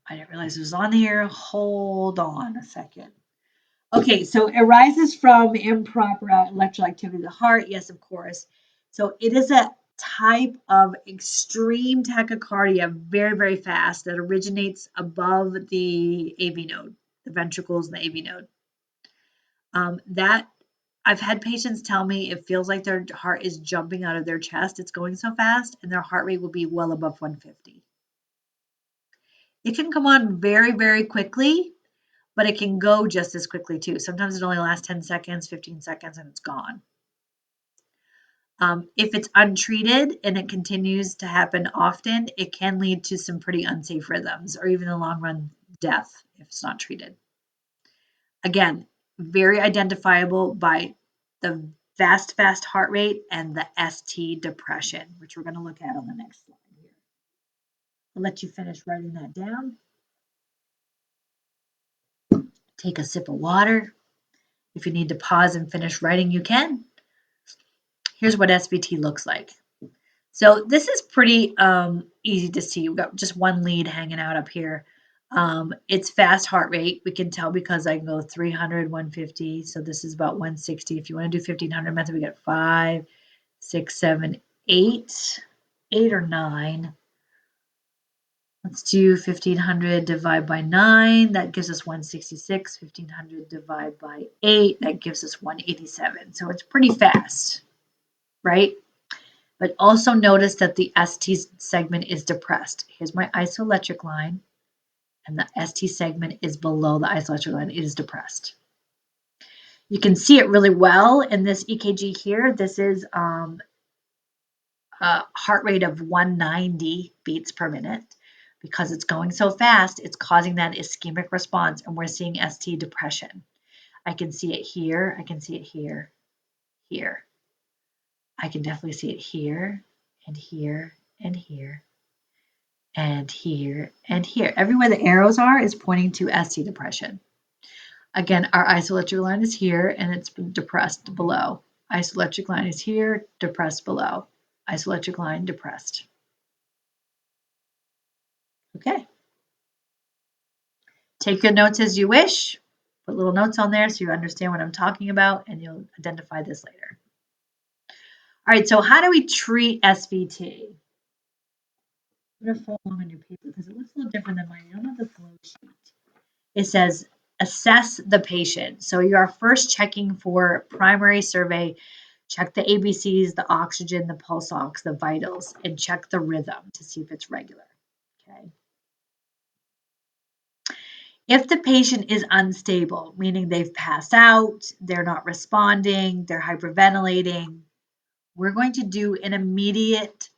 didn't realize it was on here. Hold on a second. Okay, so it arises from improper electrical activity of the heart. Yes, of course. So it is a type of extreme tachycardia, very, very fast, that originates above the AV node, the ventricles and the AV node. That I've had patients tell me it feels like their heart is jumping out of their chest. It's going so fast, and their heart rate will be well above 150. It can come on very, very quickly, but it can go just as quickly too. Sometimes it only lasts 10 seconds, 15 seconds, and it's gone. If it's untreated and it continues to happen often, it can lead to some pretty unsafe rhythms or even in the long run, death if it's not treated. Again, very identifiable by the fast heart rate and the ST depression, which we're going to look at on the next slide here. I'll let you finish writing that down. Take a sip of water. If you need to pause and finish writing, you can. Here's what SVT looks like. So this is pretty easy to see. We've got just one lead hanging out up here. It's fast heart rate. We can tell because I can go 300, 150. So this is about 160. If you want to do 1500 method, we got 5, 6, 7, 8, 8 or 9. Let's do 1500 divide by 9. That gives us 166. 1500 divide by 8. That gives us 187. So it's pretty fast, right? But also notice that the ST segment is depressed. Here's my isoelectric line, and the ST segment is below the isoelectric line. It is depressed. You can see it really well in this EKG here. This is a heart rate of 190 beats per minute. Because it's going so fast, it's causing that ischemic response, and we're seeing ST depression. I can see it here. I can see it here, here. I can definitely see it here, and here, and here, and here, and here. Everywhere the arrows are is pointing to ST depression. Again, our isoelectric line is here, and it's depressed below. Isoelectric line is here, depressed below. Isoelectric line, depressed. Okay. Take good notes as you wish. Put little notes on there so you understand what I'm talking about, and you'll identify this later. All right, so how do we treat SVT? I'm going to follow along on your paper because it looks a little different than mine. I don't have the flow sheet. It says assess the patient. So you are first checking for primary survey. Check the ABCs, the oxygen, the pulse ox, the vitals, and check the rhythm to see if it's regular. Okay. If the patient is unstable, meaning they've passed out, they're not responding, they're hyperventilating, we're going to do an immediate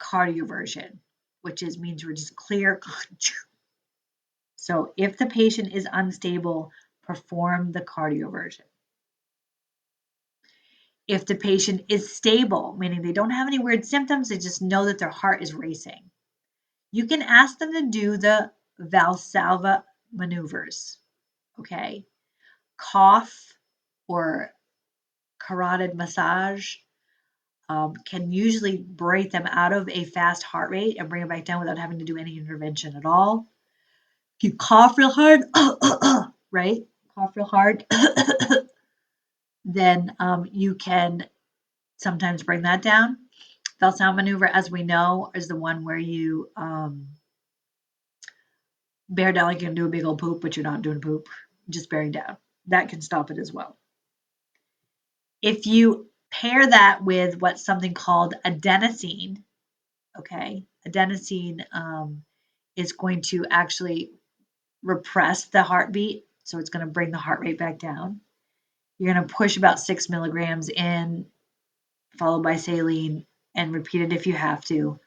cardioversion, which means we're just clear. So if the patient is unstable, perform the cardioversion. If the patient is stable, meaning they don't have any weird symptoms, they just know that their heart is racing, you can ask them to do the Valsalva maneuvers, okay? Cough or carotid massage can usually break them out of a fast heart rate and bring it back down without having to do any intervention at all. If you cough real hard, right? Cough real hard, then you can sometimes bring that down. Valsalva maneuver, as we know, is the one where you bear down like you're gonna do a big old poop, but you're not doing poop, just bearing down. That can stop it as well. If you pair that with what's something called adenosine, okay, adenosine is going to actually repress the heartbeat, so it's going to bring the heart rate back down. You're going to push about 6 milligrams in, followed by saline, and repeat it if you have to.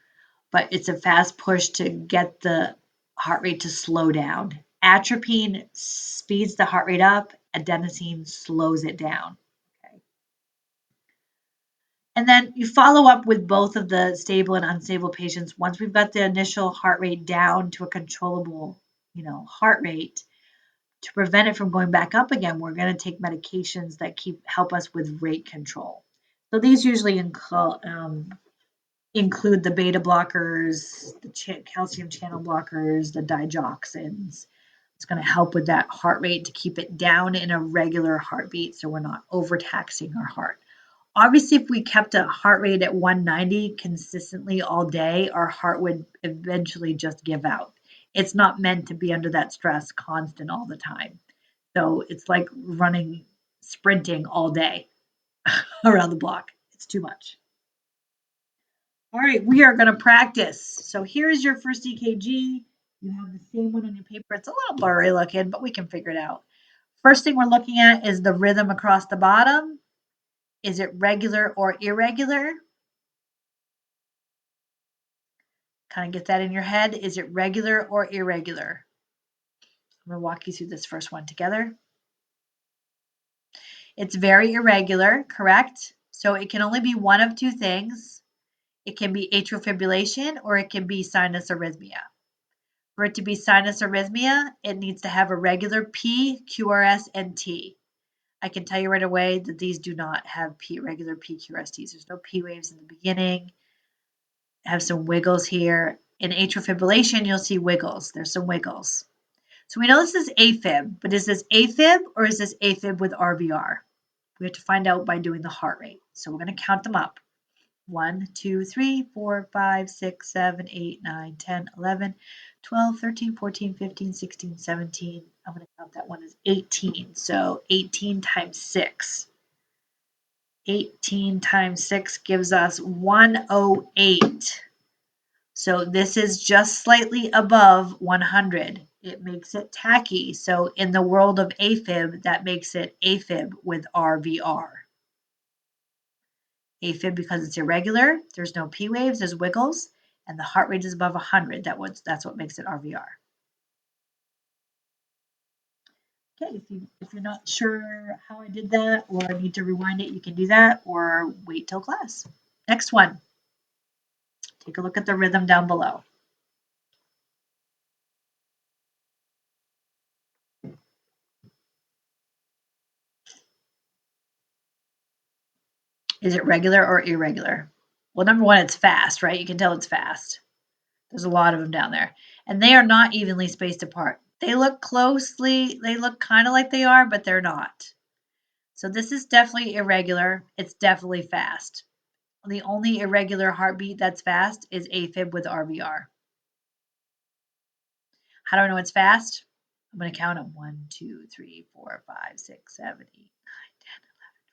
But it's a fast push to get the heart rate to slow down. Atropine speeds the heart rate up, adenosine slows it down. Okay. And then you follow up with both of the stable and unstable patients. Once we've got the initial heart rate down to a controllable, heart rate, to prevent it from going back up again, we're going to take medications that help us with rate control. So these usually include the beta blockers, the calcium channel blockers, the digoxins. It's going to help with that heart rate to keep it down in a regular heartbeat so we're not overtaxing our heart. Obviously, if we kept a heart rate at 190 consistently all day, our heart would eventually just give out. It's not meant to be under that stress constant all the time. So it's like sprinting all day around the block. It's too much. All right, we are going to practice. So here's your first EKG. You have the same one on your paper. It's a little blurry looking, but we can figure it out. First thing we're looking at is the rhythm across the bottom. Is it regular or irregular? Kind of get that in your head. Is it regular or irregular? I'm going to walk you through this first one together. It's very irregular, correct? So it can only be one of two things. It can be atrial fibrillation or it can be sinus arrhythmia. For it to be sinus arrhythmia, it needs to have a regular P, QRS, and T. I can tell you right away that these do not have regular P, QRS, T's. There's no P waves in the beginning. Have some wiggles here. In atrial fibrillation, you'll see wiggles. There's some wiggles. So we know this is AFib, but is this AFib or is this AFib with RVR? We have to find out by doing the heart rate. So we're going to count them up. 1, 2, 3, 4, 5, 6, 7, 8, 9, 10, 11, 12, 13, 14, 15, 16, 17. I'm going to count that one as 18. So 18 times 6. 18 times 6 gives us 108. So this is just slightly above 100. It makes it tacky. So in the world of AFib, that makes it AFib with RVR. AFib because it's irregular, there's no P waves, there's wiggles, and the heart rate is above 100. That's what makes it RVR. Okay, if you're not sure how I did that or need to rewind it, you can do that or wait till class. Next one. Take a look at the rhythm down below. Is it regular or irregular? Well, number one, it's fast, right? You can tell it's fast. There's a lot of them down there. And they are not evenly spaced apart. They look kind of like they are, but they're not. So this is definitely irregular. It's definitely fast. The only irregular heartbeat that's fast is AFib with RVR. How do I know it's fast? I'm going to count them. 1, 2, 3, 4, 5, 6, 7, 8, 9, 10, 11,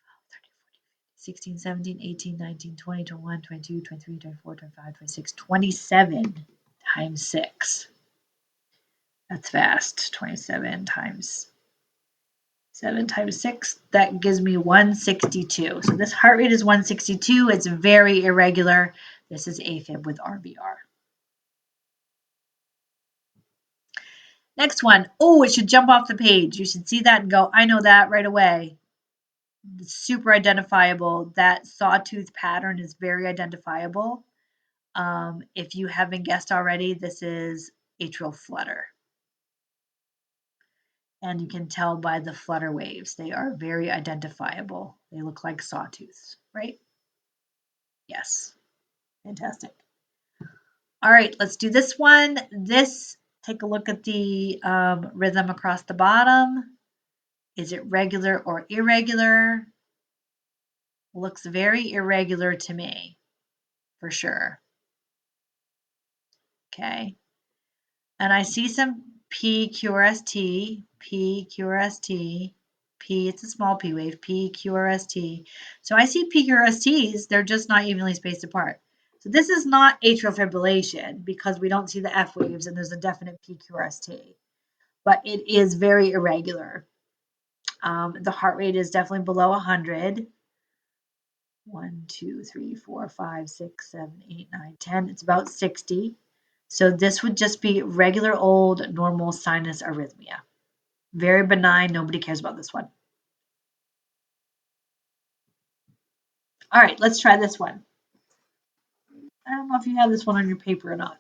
12, 13, 14, 16, 17, 18, 19, 20, 21, 22, 23, 24, 25, 26, 27 times 6. That's fast. 27 times 7 times 6, that gives me 162. So this heart rate is 162. It's very irregular. This is AFib with RVR. Next one. Oh, it should jump off the page. You should see that and go, I know that right away. It's super identifiable. That sawtooth pattern is very identifiable. If you haven't guessed already, this is atrial flutter. And you can tell by the flutter waves. They are very identifiable. They look like sawtooths, right? Yes. Fantastic. All right, let's do this one. Take a look at the rhythm across the bottom. Is it regular or irregular? Looks very irregular to me, for sure. Okay. And I see some PQRST, PQRST, P, it's a small P wave, PQRST. So I see PQRSTs, they're just not evenly spaced apart. So this is not atrial fibrillation because we don't see the F waves and there's a definite PQRST, but it is very irregular. The heart rate is definitely below 100. 1, 2, 3, 4, 5, 6, 7, 8, 9, 10. It's about 60. So this would just be regular old normal sinus arrhythmia. Very benign. Nobody cares about this one. All right, let's try this one. I don't know if you have this one on your paper or not.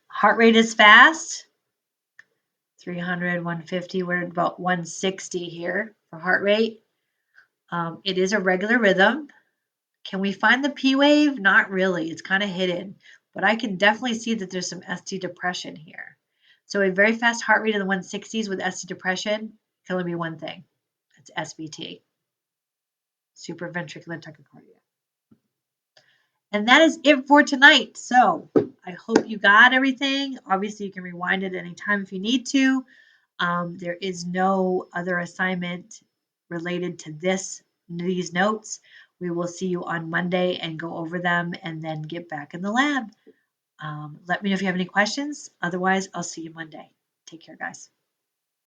Heart rate is fast. 300, 150. We're at about 160 here for heart rate. It is a regular rhythm. Can we find the P wave? Not really. It's kind of hidden, but I can definitely see that there's some ST depression here. So a very fast heart rate in the 160s with ST depression can only be one thing. It's SVT, supraventricular tachycardia. And that is it for tonight. So I hope you got everything. Obviously, you can rewind it anytime if you need to. There is no other assignment related to these notes. We will see you on Monday and go over them and then get back in the lab. Let me know if you have any questions. Otherwise, I'll see you Monday. Take care, guys.